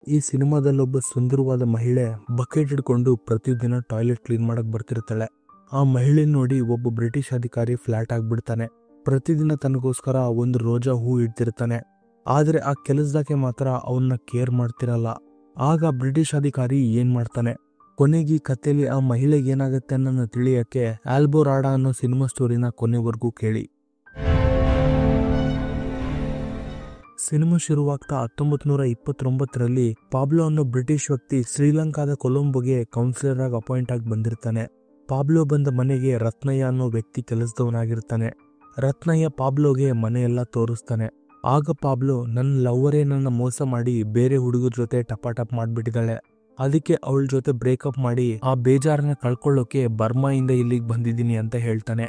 ಈ ಸಿನಿಮಾದಲ್ಲೊಬ್ಬ ಸುಂದರವಾದ ಮಹಿಳೆ ಬಕೆಟ್ ಹಿಡ್ಕೊಂಡು ಪ್ರತಿದಿನ ಟಾಯ್ಲೆಟ್ ಕ್ಲೀನ್ ಮಾಡಕ್ ಬರ್ತಿರ್ತಾಳೆ. ಆ ಮಹಿಳೆ ನೋಡಿ ಒಬ್ಬ ಬ್ರಿಟಿಷ್ ಅಧಿಕಾರಿ ಫ್ಲಾಟ್ ಆಗ್ಬಿಡ್ತಾನೆ. ಪ್ರತಿದಿನ ತನಗೋಸ್ಕರ ಒಂದು ರೋಜಾ ಹೂ ಇಡ್ತಿರ್ತಾನೆ. ಆದ್ರೆ ಆ ಕೆಲಸದಾಕೆ ಮಾತ್ರ ಅವನ್ನ ಕೇರ್ ಮಾಡ್ತಿರಲ್ಲ. ಆಗ ಬ್ರಿಟಿಷ್ ಅಧಿಕಾರಿ ಏನ್ ಮಾಡ್ತಾನೆ, ಕೊನೆಗೆ ಈ ಕಥೆಯಲ್ಲಿ ಆ ಮಹಿಳೆಗೆ ಏನಾಗುತ್ತೆ ಅನ್ನೋದನ್ನ ತಿಳಿಯಕ್ಕೆ ಆಲ್ಬೋರಾಡಾ ಅನ್ನೋ ಸಿನಿಮಾ ಸ್ಟೋರಿನ ಕೊನೆವರೆಗೂ ಕೇಳಿ. ಸಿನಿಮಾ ಶುರುವಾಗ್ತಾ 1929ರಲ್ಲಿ ಪಾಬ್ಲೋ ಅನ್ನೋ ಬ್ರಿಟಿಷ್ ವ್ಯಕ್ತಿ ಶ್ರೀಲಂಕಾದ ಕೊಲಂಬೋಗೆ ಕೌನ್ಸಿಲರ್ ಆಗಿ ಅಪಾಯಿಂಟ್ ಆಗಿ ಬಂದಿರ್ತಾನೆ. ಪಾಬ್ಲೋ ಬಂದ ಮನೆಗೆ ರತ್ನಯ್ಯ ಅನ್ನೋ ವ್ಯಕ್ತಿ ಕೆಲಸದವನಾಗಿರ್ತಾನೆ. ರತ್ನಯ್ಯ ಪಾಬ್ಲೋಗೆ ಮನೆಯೆಲ್ಲ ತೋರಿಸ್ತಾನೆ. ಆಗ ಪಾಬ್ಲೋ, ನನ್ನ ಲವ್ವರೇ ನನ್ನ ಮೋಸ ಮಾಡಿ ಬೇರೆ ಹುಡುಗರ ಜೊತೆ ಟಪಾಟಪ್ ಮಾಡ್ಬಿಟ್ಟಿದ್ದಾಳೆ, ಅದಕ್ಕೆ ಅವಳ ಜೊತೆ ಬ್ರೇಕಪ್ ಮಾಡಿ ಆ ಬೇಜಾರನ್ನ ಕಳ್ಕೊಳ್ಳೋಕೆ ಬರ್ಮಾಯಿಂದ ಇಲ್ಲಿಗೆ ಬಂದಿದ್ದೀನಿ ಅಂತ ಹೇಳ್ತಾನೆ.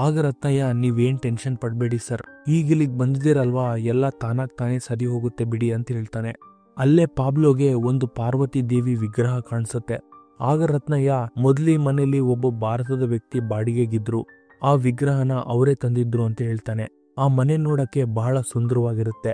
ಆಗ ರತ್ನಯ್ಯ, ನೀವೇನ್ ಟೆನ್ಷನ್ ಪಡ್ಬೇಡಿ ಸರ್, ಈಗ ಇಲ್ಲಿಗೆ ಬಂದಿದ್ದೀರಲ್ವಾ, ಎಲ್ಲ ತಾನಾಗ್ ತಾನೇ ಸರಿ ಹೋಗುತ್ತೆ ಬಿಡಿ ಅಂತ ಹೇಳ್ತಾನೆ. ಅಲ್ಲೇ ಪಾಬ್ಲೋಗೆ ಒಂದು ಪಾರ್ವತಿ ದೇವಿ ವಿಗ್ರಹ ಕಾಣಿಸುತ್ತೆ. ಆಗ ರತ್ನಯ್ಯ, ಮೊದಲಿ ಮನೆಯಲ್ಲಿ ಒಬ್ಬ ಭಾರತದ ವ್ಯಕ್ತಿ ಬಾಡಿಗೆಗಿದ್ರು, ಆ ವಿಗ್ರಹನ ಅವರೇ ತಂದಿದ್ರು ಅಂತ ಹೇಳ್ತಾನೆ. ಆ ಮನೆ ನೋಡಕ್ಕೆ ಬಹಳ ಸುಂದರವಾಗಿರುತ್ತೆ.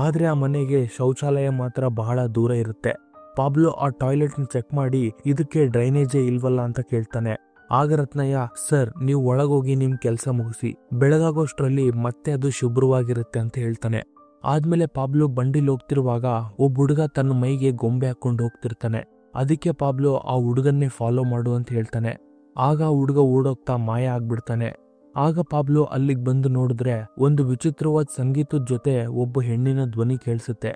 ಆದ್ರೆ ಆ ಮನೆಗೆ ಶೌಚಾಲಯ ಮಾತ್ರ ಬಹಳ ದೂರ ಇರುತ್ತೆ. ಪಾಬ್ಲೋ ಆ ಟಾಯ್ಲೆಟ್ ಚೆಕ್ ಮಾಡಿ ಇದಕ್ಕೆ ಡ್ರೈನೇಜೇ ಇಲ್ವಲ್ಲ ಅಂತ ಕೇಳ್ತಾನೆ. ಆಗ ರತ್ನಯ್ಯ, ಸರ್ ನೀವು ಒಳಗೋಗಿ ನಿಮ್ ಕೆಲಸ ಮುಗಿಸಿ, ಬೆಳಗಾಗೋಷ್ಟ್ರಲ್ಲಿ ಮತ್ತೆ ಅದು ಶುಭ್ರವಾಗಿರುತ್ತೆ ಅಂತ ಹೇಳ್ತಾನೆ. ಆದ್ಮೇಲೆ ಪಾಬ್ಲೋ ಬಂಡಿಲ್ ಹೋಗ್ತಿರುವಾಗ ಒಬ್ಬ ಹುಡುಗ ತನ್ನ ಮೈಗೆ ಗೊಂಬೆ ಹಾಕೊಂಡು ಹೋಗ್ತಿರ್ತಾನೆ. ಅದಕ್ಕೆ ಪಾಬ್ಲೋ ಆ ಹುಡುಗನ್ನೇ ಫಾಲೋ ಮಾಡು ಅಂತ ಹೇಳ್ತಾನೆ. ಆಗ ಆ ಹುಡುಗ ಓಡೋಗ್ತಾ ಮಾಯ ಆಗ್ಬಿಡ್ತಾನೆ. ಆಗ ಪಾಬ್ಲೋ ಅಲ್ಲಿಗೆ ಬಂದು ನೋಡಿದ್ರೆ ಒಂದು ವಿಚಿತ್ರವಾದ ಸಂಗೀತದ ಜೊತೆ ಒಬ್ಬ ಹೆಣ್ಣಿನ ಧ್ವನಿ ಕೇಳಿಸುತ್ತೆ.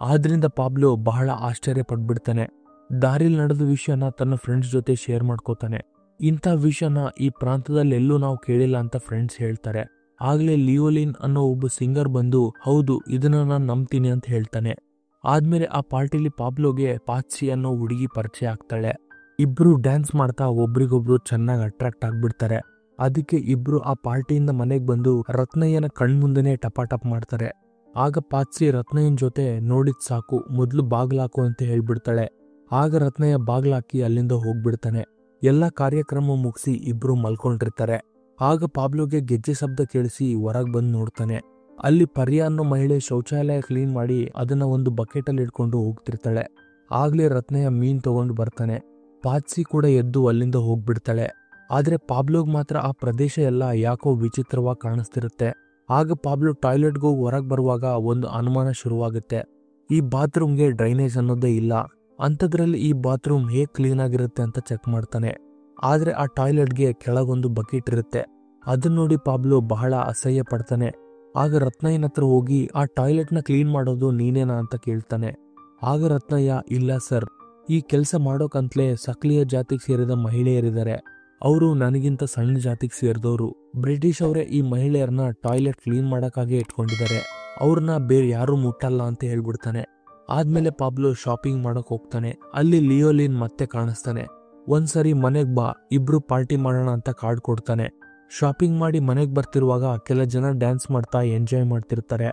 ಆದ್ರಿಂದ ಪಾಬ್ಲೋ ಬಹಳ ಆಶ್ಚರ್ಯ ಪಡ್ಬಿಡ್ತಾನೆ. ದಾರಿಲ್ ನಡೆದ ವಿಷಯನ ತನ್ನ ಫ್ರೆಂಡ್ಸ್ ಜೊತೆ ಶೇರ್ ಮಾಡ್ಕೋತಾನೆ. ಇಂಥ ವಿಷಯನ ಈ ಪ್ರಾಂತದಲ್ಲಿ ಎಲ್ಲೂ ನಾವು ಕೇಳಿಲ್ಲ ಅಂತ ಫ್ರೆಂಡ್ಸ್ ಹೇಳ್ತಾರೆ. ಆಗ್ಲೇ ಲಿಯೋಲಿನ್ ಅನ್ನೋ ಒಬ್ಬ ಸಿಂಗರ್ ಬಂದು, ಹೌದು ಇದನ್ನ ನಾನು ನಂಬ್ತೀನಿ ಅಂತ ಹೇಳ್ತಾನೆ. ಆದ್ಮೇಲೆ ಆ ಪಾರ್ಟಿಲಿ ಪಾಬ್ಲೋಗೆ ಪಾತ್ಸಿ ಅನ್ನೋ ಹುಡುಗಿ ಪರಿಚಯ ಆಗ್ತಾಳೆ. ಇಬ್ರು ಡ್ಯಾನ್ಸ್ ಮಾಡ್ತಾ ಒಬ್ರಿಗೊಬ್ರು ಚೆನ್ನಾಗಿ ಅಟ್ರಾಕ್ಟ್ ಆಗ್ಬಿಡ್ತಾರೆ. ಅದಕ್ಕೆ ಇಬ್ರು ಆ ಪಾರ್ಟಿಯಿಂದ ಮನೆಗೆ ಬಂದು ರತ್ನಯ್ಯನ ಕಣ್ಮುಂದೆನೆ ಟಪಾಟಪ್ ಮಾಡ್ತಾರೆ. ಆಗ ಪಾತ್ಸಿ ರತ್ನಯ್ಯನ ಜೊತೆ ನೋಡಿದ್ ಸಾಕು, ಮೊದ್ಲು ಬಾಗ್ಲಾಕು ಅಂತ ಹೇಳ್ಬಿಡ್ತಾಳೆ. ಆಗ ರತ್ನಯ್ಯ ಬಾಗ್ಲಾಕಿ ಅಲ್ಲಿಂದ ಹೋಗ್ಬಿಡ್ತಾನೆ. ಎಲ್ಲಾ ಕಾರ್ಯಕ್ರಮ ಮುಗಿಸಿ ಇಬ್ರು ಮಲ್ಕೊಂಡಿರ್ತಾರೆ. ಆಗ ಪಾಬ್ಲೋಗೆ ಗೆಜ್ಜೆ ಶಬ್ದ ಕೇಳಿಸಿ ಹೊರಗ್ ಬಂದು ನೋಡ್ತಾನೆ. ಅಲ್ಲಿ ಪರ್ಯಾ ಅನ್ನೋ ಮಹಿಳೆ ಶೌಚಾಲಯ ಕ್ಲೀನ್ ಮಾಡಿ ಅದನ್ನ ಒಂದು ಬಕೆಟ್ ಅಲ್ಲಿ ಇಟ್ಕೊಂಡು ಹೋಗ್ತಿರ್ತಾಳೆ. ಆಗ್ಲೇ ರತ್ನಯ್ಯ ಮೀನ್ ತಗೊಂಡು ಬರ್ತಾನೆ. ಪಾತ್ಸಿ ಕೂಡ ಎದ್ದು ಅಲ್ಲಿಂದ ಹೋಗ್ಬಿಡ್ತಾಳೆ. ಆದ್ರೆ ಪಾಬ್ಲೋಗ್ ಮಾತ್ರ ಆ ಪ್ರದೇಶ ಎಲ್ಲ ಯಾಕೋ ವಿಚಿತ್ರವಾಗಿ ಕಾಣಿಸ್ತಿರುತ್ತೆ. ಆಗ ಪಾಬ್ಲೋ ಟಾಯ್ಲೆಟ್ಗೆ ಹೋಗಿ ಹೊರಗೆ ಬರುವಾಗ ಒಂದು ಅನುಮಾನ ಶುರುವಾಗುತ್ತೆ. ಈ ಬಾತ್ರೂಮ್ಗೆ ಡ್ರೈನೇಜ್ ಅನ್ನೋದೇ ಇಲ್ಲ, ಅಂಥದ್ರಲ್ಲಿ ಈ ಬಾತ್ರೂಮ್ ಹೇಗ್ ಕ್ಲೀನ್ ಆಗಿರುತ್ತೆ ಅಂತ ಚೆಕ್ ಮಾಡ್ತಾನೆ. ಆದ್ರೆ ಆ ಟಾಯ್ಲೆಟ್ಗೆ ಕೆಳಗೊಂದು ಬಕೆಟ್ ಇರುತ್ತೆ. ಅದನ್ನ ನೋಡಿ ಪಾಬ್ಲೋ ಬಹಳ ಅಸಹ್ಯ ಪಡ್ತಾನೆ. ಆಗ ರತ್ನಯ್ಯನ ಹತ್ರ ಹೋಗಿ ಆ ಟಾಯ್ಲೆಟ್ನ ಕ್ಲೀನ್ ಮಾಡೋದು ನೀನೇನಾ ಅಂತ ಕೇಳ್ತಾನೆ. ಆಗ ರತ್ನಯ್ಯ, ಇಲ್ಲ ಸರ್, ಈ ಕೆಲಸ ಮಾಡೋಕಂತಲೇ ಸಕ್ಲಿಯ ಜಾತಿಗೆ ಸೇರಿದ ಮಹಿಳೆಯರಿದ್ದಾರೆ, ಅವರು ನನಗಿಂತ ಸಣ್ಣ ಜಾತಿಗೆ ಸೇರಿದವರು. ಬ್ರಿಟಿಷ್ ಅವರೇ ಈ ಮಹಿಳೆಯರನ್ನ ಟಾಯ್ಲೆಟ್ ಕ್ಲೀನ್ ಮಾಡಕ್ಕಾಗೆ ಇಟ್ಕೊಂಡಿದ್ದಾರೆ, ಅವ್ರನ್ನ ಬೇರೆ ಯಾರು ಮುಟ್ಟಲ್ಲ ಅಂತ ಹೇಳ್ಬಿಡ್ತಾನೆ. ಆದ್ಮೇಲೆ ಪಾಬ್ಲೋ ಶಾಪಿಂಗ್ ಮಾಡಕ್ ಹೋಗ್ತಾನೆ. ಅಲ್ಲಿ ಲಿಯೋಲಿನ್ ಮತ್ತೆ ಕಾಣಿಸ್ತಾನೆ. ಒಂದ್ಸರಿ ಮನೆಗ್ ಬಾ, ಇಬ್ರು ಪಾರ್ಟಿ ಮಾಡೋಣ ಅಂತ ಕಾರ್ಡ್ ಕೊಡ್ತಾನೆ. ಶಾಪಿಂಗ್ ಮಾಡಿ ಮನೆಗ್ ಬರ್ತಿರುವಾಗ ಕೆಲ ಜನ ಡ್ಯಾನ್ಸ್ ಮಾಡ್ತಾ ಎಂಜಾಯ್ ಮಾಡ್ತಿರ್ತಾರೆ.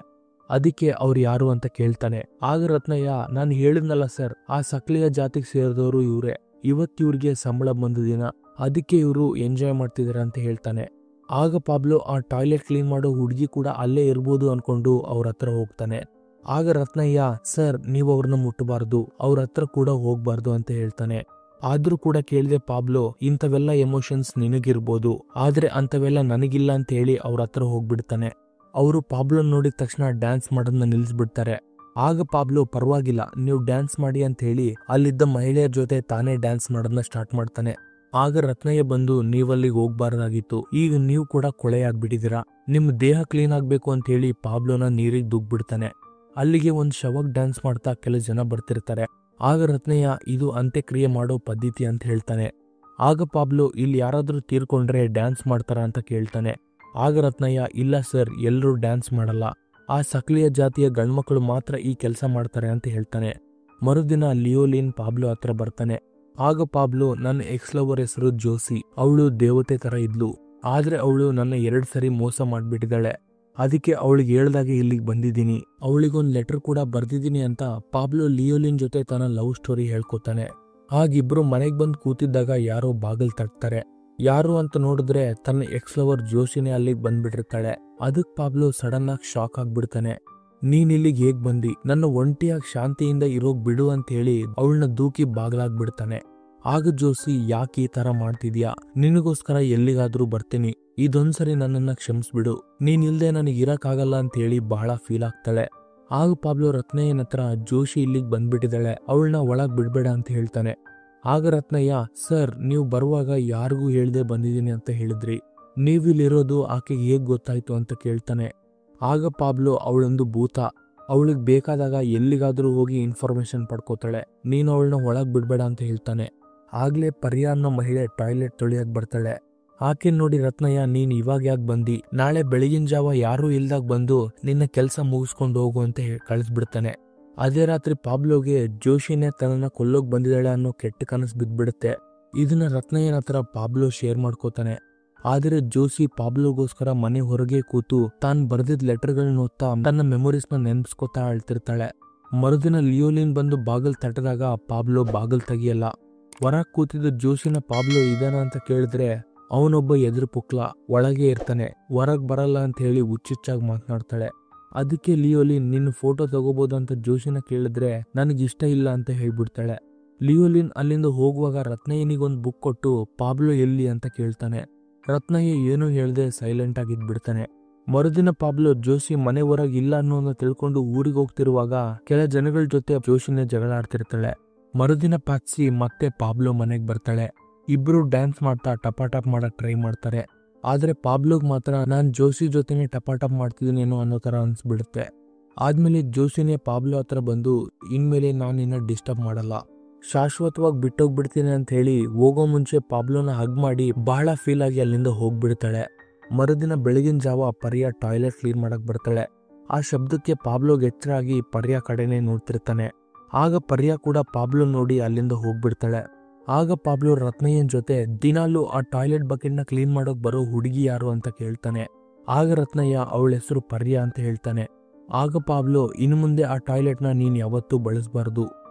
ಅದಕ್ಕೆ ಅವ್ರು ಯಾರು ಅಂತ ಕೇಳ್ತಾನೆ. ಆಗ ರತ್ನಯ್ಯ, ನಾನು ಹೇಳಿದ್ನಲ್ಲ ಸರ್, ಆ ಸಕ್ಲಿಯ ಜಾತಿಗೆ ಸೇರಿದವರು ಇವ್ರೆ, ಇವತ್ತಿವ್ರಿಗೆ ಸಂಬಳ ಬಂದ ದಿನ, ಅದಕ್ಕೆ ಇವರು ಎಂಜಾಯ್ ಮಾಡ್ತಿದಾರೆ ಅಂತ ಹೇಳ್ತಾನೆ. ಆಗ ಪಾಬ್ಲೋ ಆ ಟಾಯ್ಲೆಟ್ ಕ್ಲೀನ್ ಮಾಡೋ ಹುಡುಗಿ ಕೂಡ ಅಲ್ಲೇ ಇರ್ಬೋದು ಅನ್ಕೊಂಡು ಅವ್ರ ಹತ್ರ ಹೋಗ್ತಾನೆ. ಆಗ ರತ್ನಯ್ಯ, ಸರ್ ನೀವು ಅವ್ರನ್ನ ಮುಟ್ಟಬಾರ್ದು, ಅವ್ರ ಹತ್ರ ಕೂಡ ಹೋಗ್ಬಾರ್ದು ಅಂತ ಹೇಳ್ತಾನೆ. ಆದ್ರೂ ಕೂಡ ಕೇಳಿದೆ ಪಾಬ್ಲೋ, ಇಂಥವೆಲ್ಲ ಎಮೋಷನ್ಸ್ ನಿನಗಿರ್ಬೋದು, ಆದ್ರೆ ಅಂತವೆಲ್ಲ ನನಗಿಲ್ಲ ಅಂತ ಹೇಳಿ ಅವ್ರ ಹತ್ರ ಹೋಗ್ಬಿಡ್ತಾನೆ. ಅವರು ಪಾಬ್ಲೋ ನೋಡಿದ ತಕ್ಷಣ ಡ್ಯಾನ್ಸ್ ಮಾಡೋದನ್ನ ನಿಲ್ಲಿಸ್ಬಿಡ್ತಾರೆ. ಆಗ ಪಾಬ್ಲೋ, ಪರವಾಗಿಲ್ಲ ನೀವು ಡ್ಯಾನ್ಸ್ ಮಾಡಿ ಅಂತ ಹೇಳಿ ಅಲ್ಲಿದ್ದ ಮಹಿಳೆಯರ ಜೊತೆ ತಾನೇ ಡ್ಯಾನ್ಸ್ ಮಾಡೋದನ್ನ ಸ್ಟಾರ್ಟ್ ಮಾಡ್ತಾನೆ. ಆಗ ರತ್ನಯ್ಯ ಬಂದು, ನೀವಲ್ಲಿಗೆ ಹೋಗ್ಬಾರ್ದಾಗಿತ್ತು, ಈಗ ನೀವು ಕೂಡ ಕೊಳೆಯಾಗ್ಬಿಟ್ಟಿದ್ದೀರಾ, ನಿಮ್ ದೇಹ ಕ್ಲೀನ್ ಆಗ್ಬೇಕು ಅಂತ ಹೇಳಿ ಪಾಬ್ಲೋನ ನೀರಿಗೆ ದುಗ್ಬಿಡ್ತಾನೆ. ಅಲ್ಲಿಗೆ ಒಂದು ಶವಕ್ ಡ್ಯಾನ್ಸ್ ಮಾಡ್ತಾ ಕೆಲ ಜನ ಬರ್ತಿರ್ತಾರೆ. ಆಗ ರತ್ನಯ್ಯ, ಇದು ಅಂತ್ಯಕ್ರಿಯೆ ಮಾಡೋ ಪದ್ಧತಿ ಅಂತ ಹೇಳ್ತಾನೆ. ಆಗ ಪಾಬ್ಲೋ, ಇಲ್ಲಿ ಯಾರಾದ್ರೂ ತೀರ್ಕೊಂಡ್ರೆ ಡ್ಯಾನ್ಸ್ ಮಾಡ್ತಾರ ಅಂತ ಕೇಳ್ತಾನೆ. ಆಗ ರತ್ನಯ್ಯ, ಇಲ್ಲ ಸರ್, ಎಲ್ಲರೂ ಡ್ಯಾನ್ಸ್ ಮಾಡಲ್ಲ, ಆ ಸಕ್ಲಿಯ ಜಾತಿಯ ಗಂಡ್ಮಕ್ಳು ಮಾತ್ರ ಈ ಕೆಲಸ ಮಾಡ್ತಾರೆ ಅಂತ ಹೇಳ್ತಾನೆ. ಮರುದಿನ ಲಿಯೋಲಿನ್ ಪಾಬ್ಲೋ ಹತ್ರ ಬರ್ತಾನೆ. ಆಗ ಪಾಬ್ಲೋ, ನನ್ನ ಎಕ್ಸ್ ಲವರ್ ಹೆಸರು ಜೋಸಿ, ಅವಳು ದೇವತೆ ತರ ಇದ್ಲು, ಆದ್ರೆ ಅವಳು ನನ್ನ 2 ಸರಿ ಮೋಸ ಮಾಡ್ಬಿಟ್ಟಿದ್ದಾಳೆ, ಅದಕ್ಕೆ ಅವಳಿಗೆ ಹೇಳ್ದಾಗೆ ಇಲ್ಲಿಗೆ ಬಂದಿದ್ದೀನಿ, ಅವಳಿಗೊಂದು ಲೆಟರ್ ಕೂಡ ಬರ್ದಿದ್ದೀನಿ ಅಂತ ಪಾಬ್ಲೋ ಲಿಯೋಲಿನ್ ಜೊತೆ ತನ್ನ ಲವ್ ಸ್ಟೋರಿ ಹೇಳ್ಕೊತಾನೆ. ಆಗಿಬ್ರು ಮನೆಗೆ ಬಂದು ಕೂತಿದ್ದಾಗ ಯಾರೋ ಬಾಗಿಲು ತಟ್ತಾರೆ. ಯಾರು ಅಂತ ನೋಡಿದ್ರೆ ತನ್ನ ಎಕ್ಸ್ ಲವರ್ ಜೋಶಿನೇ ಅಲ್ಲಿಗೆ ಬಂದ್ಬಿಟ್ಟಿರ್ತಾಳೆ. ಅದಕ್ಕೆ ಪಾಬ್ಲೋ ಸಡನ್ ಆಗಿ ಶಾಕ್ ಆಗ್ಬಿಡ್ತಾನೆ. ನೀನ್ ಇಲ್ಲಿಗೆ ಹೇಗ್ ಬಂದಿ, ನನ್ನ ಒಂಟಿಯಾಗಿ ಶಾಂತಿಯಿಂದ ಇರೋಗ್ ಬಿಡು ಅಂತ ಹೇಳಿ ಅವಳನ್ನ ದೂಕಿ ಬಾಗ್ಲಾಗ್ಬಿಡ್ತಾನೆ. ಆಗ ಜೋಶಿ ಯಾಕೆ ಈ ತರ ಮಾಡ್ತಿದ್ಯಾ, ನಿನಗೋಸ್ಕರ ಎಲ್ಲಿಗಾದ್ರೂ ಬರ್ತೀನಿ, ಇದೊಂದ್ಸರಿ ನನ್ನನ್ನ ಕ್ಷಮಿಸ್ಬಿಡು, ನೀನ್ ಇಲ್ದೆ ನನಗೆ ಇರಕ್ಕಾಗಲ್ಲ ಅಂತ ಹೇಳಿ ಬಹಳ ಫೀಲ್ ಆಗ್ತಾಳೆ. ಆಗ ಪಾಬ್ಲೋ ರತ್ನಯ್ಯನ ಹತ್ರ ಜೋಶಿ ಇಲ್ಲಿಗೆ ಬಂದ್ಬಿಟ್ಟಿದ್ದಾಳೆ, ಅವಳನ್ನ ಒಳಗ್ ಬಿಡ್ಬೇಡ ಅಂತ ಹೇಳ್ತಾನೆ. ಆಗ ರತ್ನಯ್ಯ, ಸರ್ ನೀವು ಬರುವಾಗ ಯಾರಿಗೂ ಹೇಳ್ದೆ ಬಂದಿದ್ದೀನಿ ಅಂತ ಹೇಳಿದ್ರಿ, ನೀವಿಲ್ಲಿರೋದು ಆಕೆಗೆ ಹೇಗ್ ಗೊತ್ತಾಯ್ತು ಅಂತ ಕೇಳ್ತಾನೆ. ಆಗ ಪಾಬ್ಲೋ ಅವಳೊಂದು ಭೂತ, ಅವಳಿಗೆ ಬೇಕಾದಾಗ ಎಲ್ಲಿಗಾದ್ರೂ ಹೋಗಿ ಇನ್ಫಾರ್ಮೇಶನ್ ಪಡ್ಕೋತಾಳೆ, ನೀನು ಅವಳನ್ನ ಒಳಗ್ ಬಿಡ್ಬೇಡ ಅಂತ ಹೇಳ್ತಾನೆ. ಆಗ್ಲೇ ಪರ್ಯಾ ಅನ್ನೋ ಮಹಿಳೆ ಟಾಯ್ಲೆಟ್ ತೊಳಿಯಕ್ ಬರ್ತಾಳೆ. ಆಕೆ ನೋಡಿ ರತ್ನಯ್ಯ, ನೀನ್ ಇವಾಗ ಯಾಕೆ ಬಂದಿ, ನಾಳೆ ಬೆಳಗಿನ ಜಾವ ಯಾರೂ ಇಲ್ದಾಗ ಬಂದು ನಿನ್ನ ಕೆಲಸ ಮುಗಿಸ್ಕೊಂಡು ಹೋಗು ಅಂತ ಕಳಿಸ್ಬಿಡ್ತಾನೆ. ಅದೇ ರಾತ್ರಿ ಪಾಬ್ಲೋಗೆ ಜೋಶಿನೇ ತನ್ನನ್ನ ಕೊಲ್ಲೋಗ್ ಬಂದಿದ್ದಾಳೆ ಅನ್ನೋ ಕೆಟ್ಟ ಕನಸು ಬಿದ್ದ್ಬಿಡುತ್ತೆ. ಇದನ್ನ ರತ್ನಯ್ಯನ ಹತ್ರ ಪಾಬ್ಲೋ ಶೇರ್ ಮಾಡ್ಕೋತಾನೆ. ಆದ್ರೆ ಜೋಶಿ ಪಾಬ್ಲೋಗೋಸ್ಕರ ಮನೆ ಹೊರಗೆ ಕೂತು ತಾನು ಬರ್ದಿದ್ ಲೆಟರ್ಗಳನ್ನ ಓದ್ತಾ ತನ್ನ ಮೆಮೊರೀಸ್ನ ನೆನ್ಪಿಸ್ಕೋತಾ ಅಳ್ತಿರ್ತಾಳೆ. ಮರುದಿನ ಲಿಯೋಲಿನ್ ಬಂದು ಬಾಗಲ್ ತಟ್ಟದಾಗ ಪಾಬ್ಲೋ ಬಾಗಲ್ ತೆಗಿಯಲ್ಲ. ಹೊರಗ್ ಕೂತಿದ್ದ ಜೋಶಿನ ಪಾಬ್ಲೋ ಇದಾನ ಅಂತ ಕೇಳಿದ್ರೆ ಅವನೊಬ್ಬ ಎದುರು ಪುಕ್ಲ ಒಳಗೆ ಇರ್ತಾನೆ, ಹೊರಗ್ ಬರಲ್ಲ ಅಂತ ಹೇಳಿ ಹುಚ್ಚುಚ್ಚಾಗಿ ಮಾತನಾಡ್ತಾಳೆ. ಅದಕ್ಕೆ ಲಿಯೋಲಿನ್ ನಿನ್ನ ಫೋಟೋ ತಗೋಬಹುದು ಅಂತ ಜೋಶಿನ ಕೇಳಿದ್ರೆ ನನಗಿಷ್ಟ ಇಲ್ಲ ಅಂತ ಹೇಳ್ಬಿಡ್ತಾಳೆ. ಲಿಯೋಲಿನ್ ಅಲ್ಲಿಂದ ಹೋಗುವಾಗ ರತ್ನಯ್ಯನಿಗೊಂದು ಬುಕ್ ಕೊಟ್ಟು ಪಾಬ್ಲೋ ಎಲ್ಲಿ ಅಂತ ಕೇಳ್ತಾನೆ. ರತ್ನಯ್ಯ ಏನೂ ಹೇಳ್ದೆ ಸೈಲೆಂಟ್ ಆಗಿದ್ಬಿಡ್ತಾನೆ. ಮರುದಿನ ಪಾಬ್ಲೋ ಜೋಶಿ ಮನೆ ಹೊರಗೆ ಇಲ್ಲ ಅನ್ನೋದನ್ನ ತಿಳ್ಕೊಂಡು ಊರಿಗೆ ಹೋಗ್ತಿರುವಾಗ ಕೆಲ ಜನಗಳ ಜೊತೆ ಜೋಶಿನೇ ಜಗಳ ಆಡ್ತಿರ್ತಾಳೆ. ಮರುದಿನ ಪಾತ್ಸಿ ಮತ್ತೆ ಪಾಬ್ಲೋ ಮನೆಗೆ ಬರ್ತಾಳೆ. ಇಬ್ರು ಡ್ಯಾನ್ಸ್ ಮಾಡ್ತಾ ಟಪಾಟಪ್ ಮಾಡಕ್ ಟ್ರೈ ಮಾಡ್ತಾರೆ. ಆದ್ರೆ ಪಾಬ್ಲೋಗ್ ಮಾತ್ರ ನಾನ್ ಜೋಶಿ ಜೊತೆನೆ ಟಪಾಟಪ್ ಮಾಡ್ತಿದ್ದೀನೇನೋ ಅನ್ನೋ ತರ ಅನ್ಸ್ಬಿಡುತ್ತೆ. ಆದ್ಮೇಲೆ ಜೋಶಿನೇ ಪಾಬ್ಲೋ ಹತ್ರ ಬಂದು ಇನ್ಮೇಲೆ ನಾನು ನಿನ್ನ ಡಿಸ್ಟರ್ಬ್ ಮಾಡಲ್ಲ, ಶಾಶ್ವತವಾಗಿ ಬಿಟ್ಟೋಗ್ಬಿಡ್ತೀನಿ ಅಂತ ಹೇಳಿ ಹೋಗೋ ಮುಂಚೆ ಪಾಬ್ಲೋನ ಹಗ್ ಮಾಡಿ ಬಹಳ ಫೀಲ್ ಆಗಿ ಅಲ್ಲಿಂದ ಹೋಗ್ಬಿಡ್ತಾಳೆ. ಮರುದಿನ ಬೆಳಗಿನ ಜಾವ ಪರ್ಯಾ ಟಾಯ್ಲೆಟ್ ಕ್ಲೀನ್ ಮಾಡಕ್ ಬರ್ತಾಳೆ. ಆ ಶಬ್ದಕ್ಕೆ ಪಾಬ್ಲೋಗೆ ಎಚ್ಚರ ಆಗಿ ಪರ್ಯಾ ಕಡೆನೆ ನೋಡ್ತಿರ್ತಾನೆ. ಆಗ ಪರ್ಯಾ ಕೂಡ ಪಾಬ್ಲೋ ನೋಡಿ ಅಲ್ಲಿಂದ ಹೋಗ್ಬಿಡ್ತಾಳೆ. ಆಗ ಪಾಬ್ಲೋ ರತ್ನಯ್ಯನ್ ಜೊತೆ ದಿನಾಲು ಆ ಟಾಯ್ಲೆಟ್ ಬಕೆಟ್ನ ಕ್ಲೀನ್ ಮಾಡೋಕ್ ಬರೋ ಹುಡುಗಿ ಯಾರು ಅಂತ ಕೇಳ್ತಾನೆ. ಆಗ ರತ್ನಯ್ಯ ಅವಳ ಹೆಸರು ಪರ್ಯಾ ಅಂತ ಹೇಳ್ತಾನೆ. ಆಗ ಪಾಬ್ಲೋ ಇನ್ನು ಮುಂದೆ ಆ ಟಾಯ್ಲೆಟ್ನ ನೀನ್ ಯಾವತ್ತೂ ಬಳಸಬಾರ್ದು,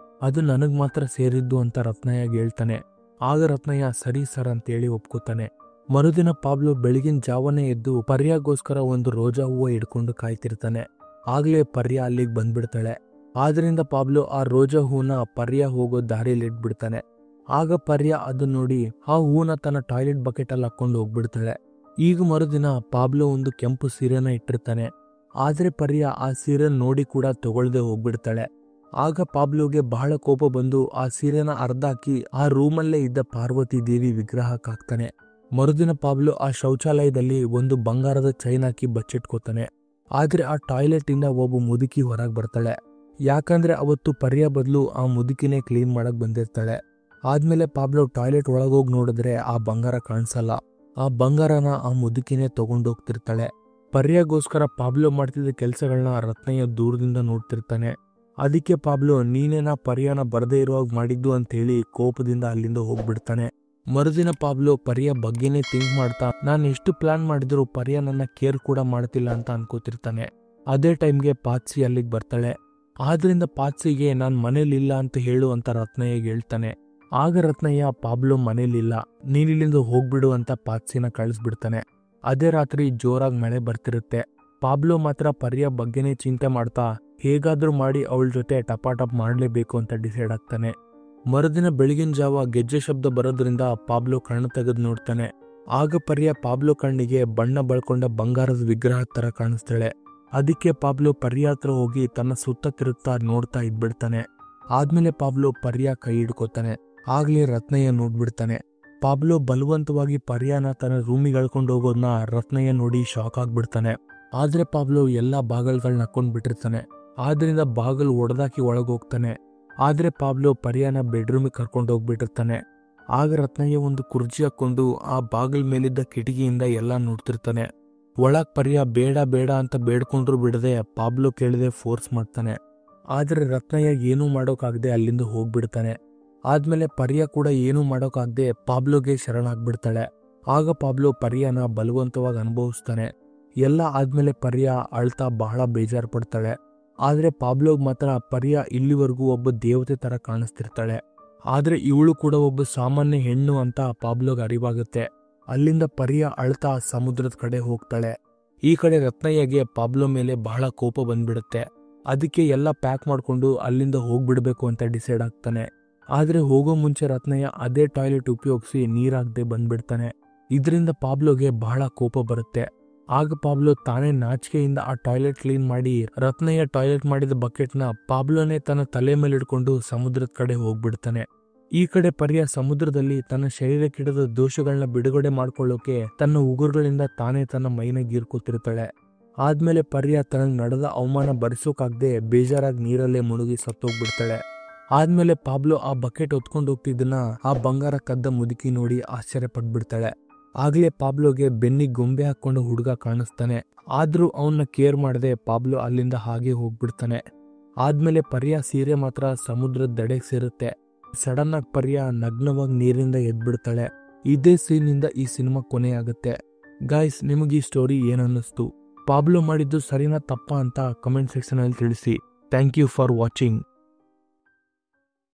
ಅದು ನನಗ್ ಮಾತ್ರ ಸೇರಿದ್ದು ಅಂತ ರತ್ನಯ್ಯಗೆ ಹೇಳ್ತಾನೆ. ಆಗ ರತ್ನಯ್ಯ ಸರಿ ಸರ್ ಅಂತೇಳಿ ಒಪ್ಕೋತಾನೆ. ಮರುದಿನ ಪಾಬ್ಲೋ ಬೆಳಗಿನ ಜಾವನೇ ಎದ್ದು ಪರ್ಯಾಗೋಸ್ಕರ ಒಂದು ರೋಜಾ ಹೂವು ಹಿಡ್ಕೊಂಡು ಕಾಯ್ತಿರ್ತಾನೆ. ಆಗ್ಲೇ ಪರ್ಯಾ ಅಲ್ಲಿಗೆ ಬಂದ್ಬಿಡ್ತಾಳೆ. ಆದ್ರಿಂದ ಪಾಬ್ಲೋ ಆ ರೋಜಾ ಹೂನ ಪರ್ಯಾ ಹೋಗೋ ದಾರಿಯಲ್ಲಿ ಇಟ್ಬಿಡ್ತಾನೆ. ಆಗ ಪರ್ಯಾ ಅದನ್ನ ನೋಡಿ ಆ ಹೂನ ತನ್ನ ಟಾಯ್ಲೆಟ್ ಬಕೆಟ್ ಅಲ್ಲಿ ಹಾಕೊಂಡು ಹೋಗ್ಬಿಡ್ತಾಳೆ. ಈಗ ಮರುದಿನ ಪಾಬ್ಲೋ ಒಂದು ಕೆಂಪು ಸೀರೆನ ಇಟ್ಟಿರ್ತಾನೆ. ಆದ್ರೆ ಪರ್ಯಾ ಆ ಸೀರೆ ನೋಡಿ ಕೂಡ ತಗೊಳ್ದೆ ಹೋಗ್ಬಿಡ್ತಾಳೆ. ಆಗ ಪಾಬ್ಲೋಗೆ ಬಹಳ ಕೋಪ ಬಂದು ಆ ಸೀರೆನ ಅರ್ಧಾಕಿ ಆ ರೂಮಲ್ಲೇ ಇದ್ದ ಪಾರ್ವತಿ ದೇವಿ ವಿಗ್ರಹಕ್ಕೆ ಹಾಕ್ತಾನೆ. ಮರುದಿನ ಪಾಬ್ಲೋ ಆ ಶೌಚಾಲಯದಲ್ಲಿ ಒಂದು ಬಂಗಾರದ ಚೈನ್ ಹಾಕಿ ಬಚ್ಚಿಟ್ಕೋತಾನೆ. ಆದ್ರೆ ಆ ಟಾಯ್ಲೆಟ್ ಇಂದ ಒಬ್ಬ ಮುದುಕಿ ಹೊರಗೆ ಬರ್ತಾಳೆ. ಯಾಕಂದ್ರೆ ಅವತ್ತು ಪರ್ಯಾ ಬದಲು ಆ ಮುದುಕಿನೇ ಕ್ಲೀನ್ ಮಾಡಕ್ ಬಂದಿರ್ತಾಳೆ. ಆದ್ಮೇಲೆ ಪಾಬ್ಲೋ ಟಾಯ್ಲೆಟ್ ಒಳಗೋಗಿ ನೋಡಿದ್ರೆ ಆ ಬಂಗಾರ ಕಾಣಿಸಲ್ಲ. ಆ ಬಂಗಾರನ ಆ ಮುದುಕಿನೇ ತಗೊಂಡೋಗ್ತಿರ್ತಾಳೆ. ಪರ್ಯಾಗೋಸ್ಕರ ಪಾಬ್ಲೋ ಮಾಡ್ತಿದ್ದ ಕೆಲ್ಸಗಳನ್ನ ರತ್ನಯ್ಯ ದೂರದಿಂದ ನೋಡ್ತಿರ್ತಾನೆ. ಅದಕ್ಕೆ ಪಾಬ್ಲೋ ನೀನೇನಾ ಪರ್ಯಾನ ಬರದೇ ಇರುವಾಗ ಮಾಡಿದ್ದು ಅಂತ ಹೇಳಿ ಕೋಪದಿಂದ ಅಲ್ಲಿಂದ ಹೋಗ್ಬಿಡ್ತಾನೆ. ಮರುದಿನ ಪಾಬ್ಲೋ ಪರ್ಯಾ ಬಗ್ಗೆನೇ ಥಿಂಕ್ ಮಾಡ್ತಾ ನಾನು ಎಷ್ಟು ಪ್ಲಾನ್ ಮಾಡಿದ್ರು ಪರ್ಯಾ ನನ್ನ ಕೇರ್ ಕೂಡ ಮಾಡ್ತಿಲ್ಲ ಅಂತ ಅನ್ಕೋತಿರ್ತಾನೆ. ಅದೇ ಟೈಮ್ಗೆ ಪಾತ್ಸಿ ಅಲ್ಲಿಗೆ ಬರ್ತಾಳೆ. ಆದ್ರಿಂದ ಪಾತ್ಸಿಗೆ ನಾನ್ ಮನೇಲಿಲ್ಲ ಅಂತ ಹೇಳು ಅಂತ ರತ್ನಯ್ಯಗೆ ಹೇಳ್ತಾನೆ. ಆಗ ರತ್ನಯ್ಯ ಪಾಬ್ಲೋ ಮನೇಲಿಲ್ಲ, ನೀನಿಲ್ಲಿಂದ ಹೋಗ್ಬಿಡು ಅಂತ ಪಾತ್ಸಿನ ಕಳಿಸ್ಬಿಡ್ತಾನೆ. ಅದೇ ರಾತ್ರಿ ಜೋರಾಗಿ ಮಳೆ ಬರ್ತಿರುತ್ತೆ. ಪಾಬ್ಲೋ ಮಾತ್ರ ಪರ್ಯಾ ಬಗ್ಗೆನೇ ಚಿಂತೆ ಮಾಡ್ತಾ ಹೇಗಾದ್ರೂ ಮಾಡಿ ಅವಳ ಜೊತೆ ಟಪಾಟಪ್ ಮಾಡ್ಲೇಬೇಕು ಅಂತ ಡಿಸೈಡ್ ಆಗ್ತಾನೆ. ಮರುದಿನ ಬೆಳಗಿನ ಜಾವ ಗೆಜ್ಜೆ ಶಬ್ದ ಬರೋದ್ರಿಂದ ಪಾಬ್ಲೋ ಕಣ್ಣು ತೆಗೆದು ನೋಡ್ತಾನೆ. ಆಗ ಪರ್ಯಾ ಪಾಬ್ಲೋ ಕಣ್ಣಿಗೆ ಬಣ್ಣ ಬಳ್ಕೊಂಡ ಬಂಗಾರದ ವಿಗ್ರಹ ತರ ಕಾಣಿಸ್ತಾಳೆ. ಅದಕ್ಕೆ ಪಾಬ್ಲೋ ಪರ್ಯಾ ಹತ್ರ ಹೋಗಿ ತನ್ನ ಸುತ್ತ ತಿರುಗ್ತಾ ನೋಡ್ತಾ ಇದ್ಬಿಡ್ತಾನೆ. ಆದ್ಮೇಲೆ ಪಾಬ್ಲೋ ಪರ್ಯಾ ಕೈ ಹಿಡ್ಕೋತಾನೆ. ಆಗ್ಲೇ ರತ್ನಯ್ಯ ನೋಡ್ಬಿಡ್ತಾನೆ. ಪಾಬ್ಲೋ ಬಲವಂತವಾಗಿ ಪರ್ಯಾನ ತನ್ನ ರೂಮಿಗೆ ಎಳ್ಕೊಂಡು ಹೋಗೋದನ್ನ ರತ್ನಯ್ಯ ನೋಡಿ ಶಾಕ್ ಆಗ್ಬಿಡ್ತಾನೆ. ಆದ್ರೆ ಪಾಬ್ಲೋ ಎಲ್ಲಾ ಬಾಗಲ್ಗಳನ್ನ ಹಾಕೊಂಡ್ ಬಿಟ್ಟಿರ್ತಾನೆ. ಆದ್ರಿಂದ ಬಾಗಲ್ ಒಡೆದಾಕಿ ಒಳಗೋಗ್ತಾನೆ. ಆದ್ರೆ ಪಾಬ್ಲೋ ಪರ್ಯಾನ ಬೆಡ್ರೂಮಿಗೆ ಕರ್ಕೊಂಡು ಹೋಗ್ಬಿಟ್ಟಿರ್ತಾನೆ. ಆಗ ರತ್ನಯ್ಯ ಒಂದು ಕುರ್ಚಿ ಹಾಕೊಂಡು ಆ ಬಾಗಲ್ ಮೇಲಿದ್ದ ಕಿಟಕಿಯಿಂದ ಎಲ್ಲಾ ನೋಡ್ತಿರ್ತಾನೆ. ಒಳಗ್ ಪರ್ಯಾ ಬೇಡ ಬೇಡ ಅಂತ ಬೇಡ್ಕೊಂಡ್ರು ಬಿಡದೆ ಪಾಬ್ಲೋ ಕೇಳದೆ ಫೋರ್ಸ್ ಮಾಡ್ತಾನೆ. ಆದ್ರೆ ರತ್ನಯ್ಯ ಏನೂ ಮಾಡೋಕಾಗದೆ ಅಲ್ಲಿಂದ ಹೋಗ್ಬಿಡ್ತಾನೆ. ಆದ್ಮೇಲೆ ಪರ್ಯಾ ಕೂಡ ಏನೂ ಮಾಡೋಕಾಗದೆ ಪಾಬ್ಲೋಗೆ ಶರಣಾಗ್ಬಿಡ್ತಾಳೆ. ಆಗ ಪಾಬ್ಲೋ ಪರ್ಯಾನ ಬಲವಂತವಾಗಿ ಅನುಭವಿಸ್ತಾನೆ. ಎಲ್ಲ ಆದ್ಮೇಲೆ ಪರ್ಯಾ ಅಳ್ತಾ ಬಹಳ ಬೇಜಾರು ಪಡ್ತಾಳೆ. ಆದ್ರೆ ಪಾಬ್ಲೋಗ್ ಮಾತ್ರ ಪರ್ಯಾ ಇಲ್ಲಿವರೆಗೂ ಒಬ್ಬ ದೇವತೆ ತರ ಕಾಣಿಸ್ತಿರ್ತಾಳೆ. ಆದ್ರೆ ಇವಳು ಕೂಡ ಒಬ್ಬ ಸಾಮಾನ್ಯ ಹೆಣ್ಣು ಅಂತ ಪಾಬ್ಲೋಗ್ ಅರಿವಾಗುತ್ತೆ. ಅಲ್ಲಿಂದ ಪರ್ಯಾ ಅಳ್ತಾ ಸಮುದ್ರದ ಕಡೆ ಹೋಗ್ತಾಳೆ. ಈ ಕಡೆ ರತ್ನಯ್ಯಗೆ ಪಾಬ್ಲೋ ಮೇಲೆ ಬಹಳ ಕೋಪ ಬಂದ್ಬಿಡುತ್ತೆ. ಅದಕ್ಕೆ ಎಲ್ಲ ಪ್ಯಾಕ್ ಮಾಡ್ಕೊಂಡು ಅಲ್ಲಿಂದ ಹೋಗ್ಬಿಡ್ಬೇಕು ಅಂತ ಡಿಸೈಡ್ ಆಗ್ತಾನೆ. ಆದ್ರೆ ಹೋಗೋ ಮುಂಚೆ ರತ್ನಯ್ಯ ಅದೇ ಟಾಯ್ಲೆಟ್ ಉಪಯೋಗಿಸಿ ನೀರಾಗದೆ ಬಂದ್ಬಿಡ್ತಾನೆ. ಇದರಿಂದ ಪಾಬ್ಲೋಗೆ ಬಹಳ ಕೋಪ ಬರುತ್ತೆ. ಆಗ ಪಾಬ್ಲೋ ತಾನೇ ನಾಚಿಕೆಯಿಂದ ಆ ಟಾಯ್ಲೆಟ್ ಕ್ಲೀನ್ ಮಾಡಿ ರತ್ನಯ್ಯ ಟಾಯ್ಲೆಟ್ ಮಾಡಿದ ಬಕೆಟ್ನ ಪಾಬ್ಲೋನೇ ತನ್ನ ತಲೆ ಮೇಲೆ ಇಟ್ಕೊಂಡು ಸಮುದ್ರದ ಕಡೆ ಹೋಗ್ಬಿಡ್ತಾನೆ. ಈ ಕಡೆ ಪರ್ಯ ಸಮುದ್ರದಲ್ಲಿ ತನ್ನ ಶರೀರಕ್ಕಿಡದ ದೋಷಗಳನ್ನ ಬಿಡುಗಡೆ ಮಾಡ್ಕೊಳ್ಳೋಕೆ ತನ್ನ ಉಗುರುಗಳಿಂದ ತಾನೇ ತನ್ನ ಮೈನ ಗೀರ್ಕೋತಿರ್ತಾಳೆ. ಆದ್ಮೇಲೆ ಪರ್ಯ ತನಗೆ ನಡೆದ ಅವಮಾನ ಭರಿಸೋಕಾಗದೆ ಬೇಜಾರಾಗಿ ನೀರಲ್ಲೇ ಮುಳುಗಿ ಸತ್ತೋಗ್ಬಿಡ್ತಾಳೆ. ಆದ್ಮೇಲೆ ಪಾಬ್ಲೋ ಆ ಬಕೆಟ್ ಹೊತ್ಕೊಂಡು ಹೋಗ್ತಿದ್ದನ್ನ ಆ ಬಂಗಾರ ಕದ್ದ ಮುದುಕಿ ನೋಡಿ ಆಶ್ಚರ್ಯ ಪಟ್ಬಿಡ್ತಾಳೆ. ಆಗ್ಲೇ ಪಾಬ್ಲೋಗೆ ಬೆನ್ನಿಗೆ ಗೊಂಬೆ ಹಾಕೊಂಡು ಹುಡುಗ ಕಾಣಿಸ್ತಾನೆ. ಆದ್ರೂ ಅವನ್ನ ಕೇರ್ ಮಾಡದೆ ಪಾಬ್ಲೋ ಅಲ್ಲಿಂದ ಹಾಗೆ ಹೋಗ್ಬಿಡ್ತಾನೆ. ಆದ್ಮೇಲೆ ಪರ್ಯ ಸೀರೆ ಮಾತ್ರ ಸಮುದ್ರದ ದಡೆಗೆ ಸೇರುತ್ತೆ. ಸಡನ್ ಆಗಿ ಪರ್ಯ ನಗ್ನವಾಗಿ ನೀರಿಂದ ಎದ್ಬಿಡ್ತಾಳೆ. ಇದೇ ಸೀನಿಂದ ಈ ಸಿನಿಮಾ ಕೊನೆಯಾಗುತ್ತೆ. ಗಾಯ್ಸ್, ನಿಮಗೆ ಈ ಸ್ಟೋರಿ ಏನನ್ನಿಸ್ತು? ಪಾಬ್ಲೋ ಮಾಡಿದ್ದು ಸರಿನಾ ತಪ್ಪಾ ಅಂತ ಕಮೆಂಟ್ ಸೆಕ್ಷನ್ ಅಲ್ಲಿ ತಿಳಿಸಿ. Thank you for watching.